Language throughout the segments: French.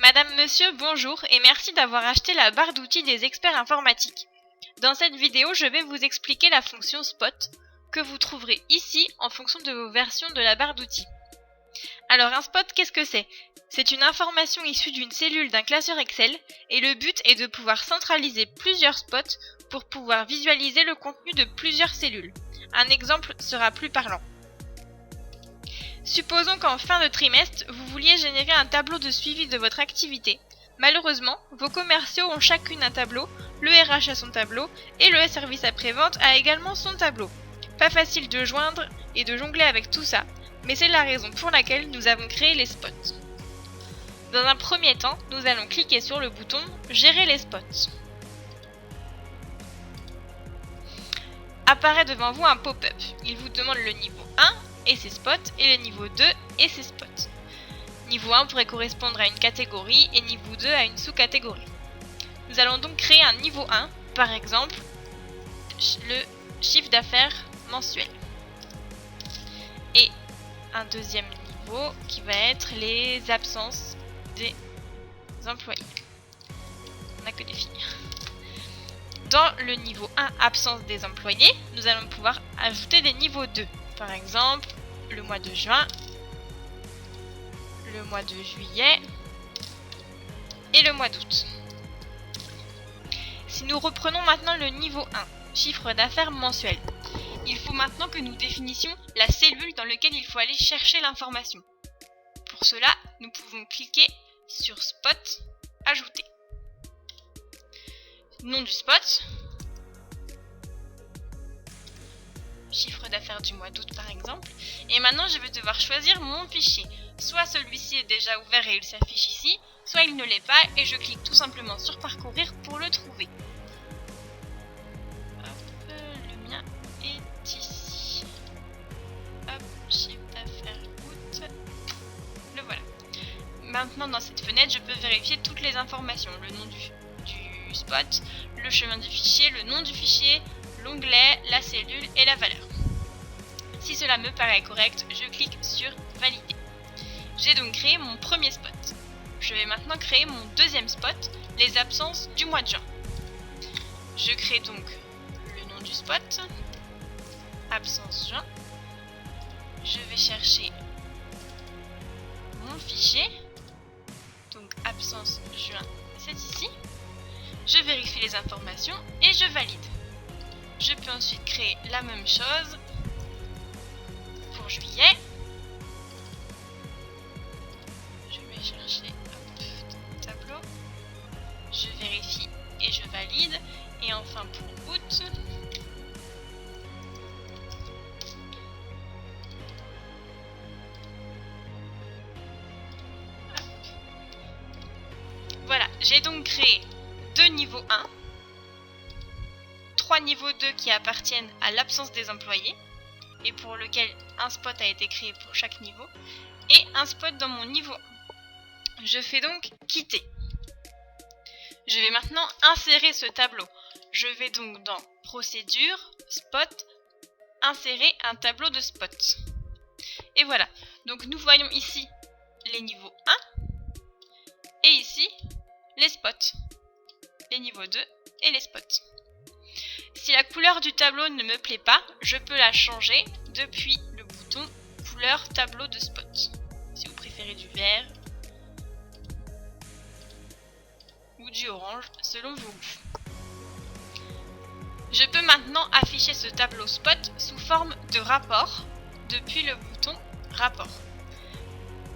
Madame, monsieur, bonjour et merci d'avoir acheté la barre d'outils des experts informatiques. Dans cette vidéo, je vais vous expliquer la fonction Spot que vous trouverez ici en fonction de vos versions de la barre d'outils. Alors un spot, qu'est-ce que c'est? C'est une information issue d'une cellule d'un classeur Excel et le but est de pouvoir centraliser plusieurs spots pour pouvoir visualiser le contenu de plusieurs cellules. Un exemple sera plus parlant. Supposons qu'en fin de trimestre, vous vouliez générer un tableau de suivi de votre activité. Malheureusement, vos commerciaux ont chacune un tableau, le RH a son tableau et le service après-vente a également son tableau. Pas facile de joindre et de jongler avec tout ça, mais c'est la raison pour laquelle nous avons créé les spots. Dans un premier temps, nous allons cliquer sur le bouton « Gérer les spots ». Apparaît devant vous un pop-up. Il vous demande le niveau 1 et ses spots et le niveau 2 et ses spots. Niveau 1 pourrait correspondre à une catégorie et niveau 2 à une sous-catégorie. Nous allons donc créer un niveau 1, par exemple le chiffre d'affaires mensuel. Et un deuxième niveau qui va être les absences des employés. On n'a que définir. Dans le niveau 1, absence des employés, nous allons pouvoir ajouter des niveaux 2. Par exemple, le mois de juin, le mois de juillet et le mois d'août. Si nous reprenons maintenant le niveau 1, chiffre d'affaires mensuel, il faut maintenant que nous définissions la cellule dans laquelle il faut aller chercher l'information. Pour cela, nous pouvons cliquer sur Spot, Ajouter. Nom du spot, chiffre d'affaires du mois d'août par exemple, et maintenant je vais devoir choisir mon fichier. Soit celui-ci est déjà ouvert et il s'affiche ici, soit il ne l'est pas et je clique tout simplement sur parcourir pour le trouver. Hop, le mien est ici. Hop, chiffre d'affaires août, le voilà. Maintenant dans cette fenêtre je peux vérifier toutes les informations, le nom du spot, le chemin du fichier, le nom du fichier, l'onglet, la cellule et la valeur. Si cela me paraît correct, je clique sur Valider. J'ai donc créé mon premier spot. Je vais maintenant créer mon deuxième spot, les absences du mois de juin. Je crée donc le nom du spot, absence juin. Je vais chercher mon fichier, donc absence juin, c'est ici. Je vérifie les informations et je valide. Je peux ensuite créer la même chose pour juillet. Je vais chercher le tableau. Je vérifie et je valide. Et enfin pour août. Voilà, j'ai donc créé deux niveaux 1, 3 niveaux 2 qui appartiennent à l'absence des employés et pour lequel un spot a été créé pour chaque niveau et un spot dans mon niveau 1. Je fais donc quitter. Je vais maintenant insérer ce tableau. Je vais donc dans procédure, spot, insérer un tableau de spot. Et voilà, donc nous voyons ici les niveaux 1 et ici les spots. Les niveaux 2 et les spots. Si la couleur du tableau ne me plaît pas, je peux la changer depuis le bouton couleur tableau de spot. Si vous préférez du vert ou du orange selon vos goûts. Je peux maintenant afficher ce tableau spot sous forme de rapport depuis le bouton rapport.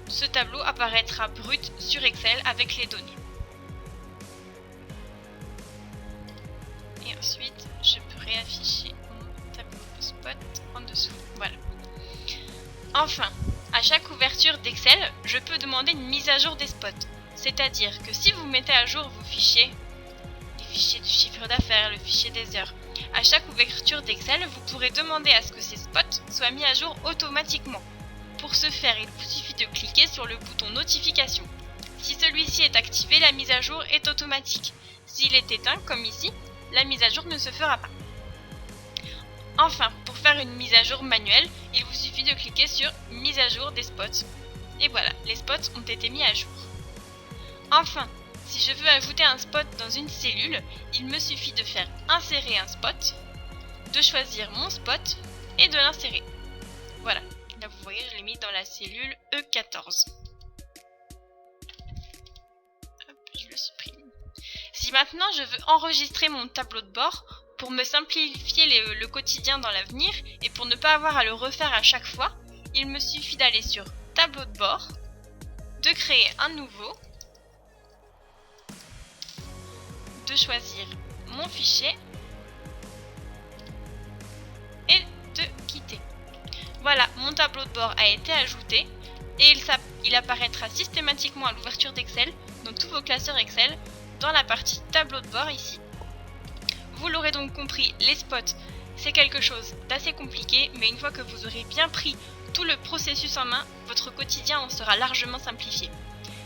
Ce tableau apparaîtra brut sur Excel avec les données. Et ensuite, je peux réafficher mon tableau de spot en dessous. Voilà. Enfin, à chaque ouverture d'Excel, je peux demander une mise à jour des spots. C'est-à-dire que si vous mettez à jour vos fichiers, les fichiers du chiffre d'affaires, le fichier des heures, à chaque ouverture d'Excel, vous pourrez demander à ce que ces spots soient mis à jour automatiquement. Pour ce faire, il vous suffit de cliquer sur le bouton notification. Si celui-ci est activé, la mise à jour est automatique. S'il est éteint, comme ici, la mise à jour ne se fera pas. Enfin, pour faire une mise à jour manuelle, il vous suffit de cliquer sur mise à jour des spots. Et voilà, les spots ont été mis à jour. Enfin, si je veux ajouter un spot dans une cellule, il me suffit de faire insérer un spot, de choisir mon spot et de l'insérer. Voilà, là vous voyez, je l'ai mis dans la cellule E14. Hop, je le supprime. Si maintenant je veux enregistrer mon tableau de bord, pour me simplifier le quotidien dans l'avenir et pour ne pas avoir à le refaire à chaque fois, il me suffit d'aller sur tableau de bord, de créer un nouveau, de choisir mon fichier et de quitter. Voilà, mon tableau de bord a été ajouté et il apparaîtra systématiquement à l'ouverture d'Excel dans tous vos classeurs Excel dans la partie tableau de bord ici. Vous l'aurez donc compris, les spots, c'est quelque chose d'assez compliqué, mais une fois que vous aurez bien pris tout le processus en main, votre quotidien en sera largement simplifié.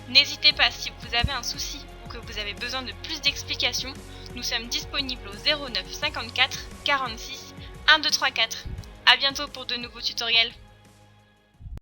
N'hésitez pas, si vous avez un souci ou que vous avez besoin de plus d'explications, nous sommes disponibles au 09 54 46 1234. A bientôt pour de nouveaux tutoriels.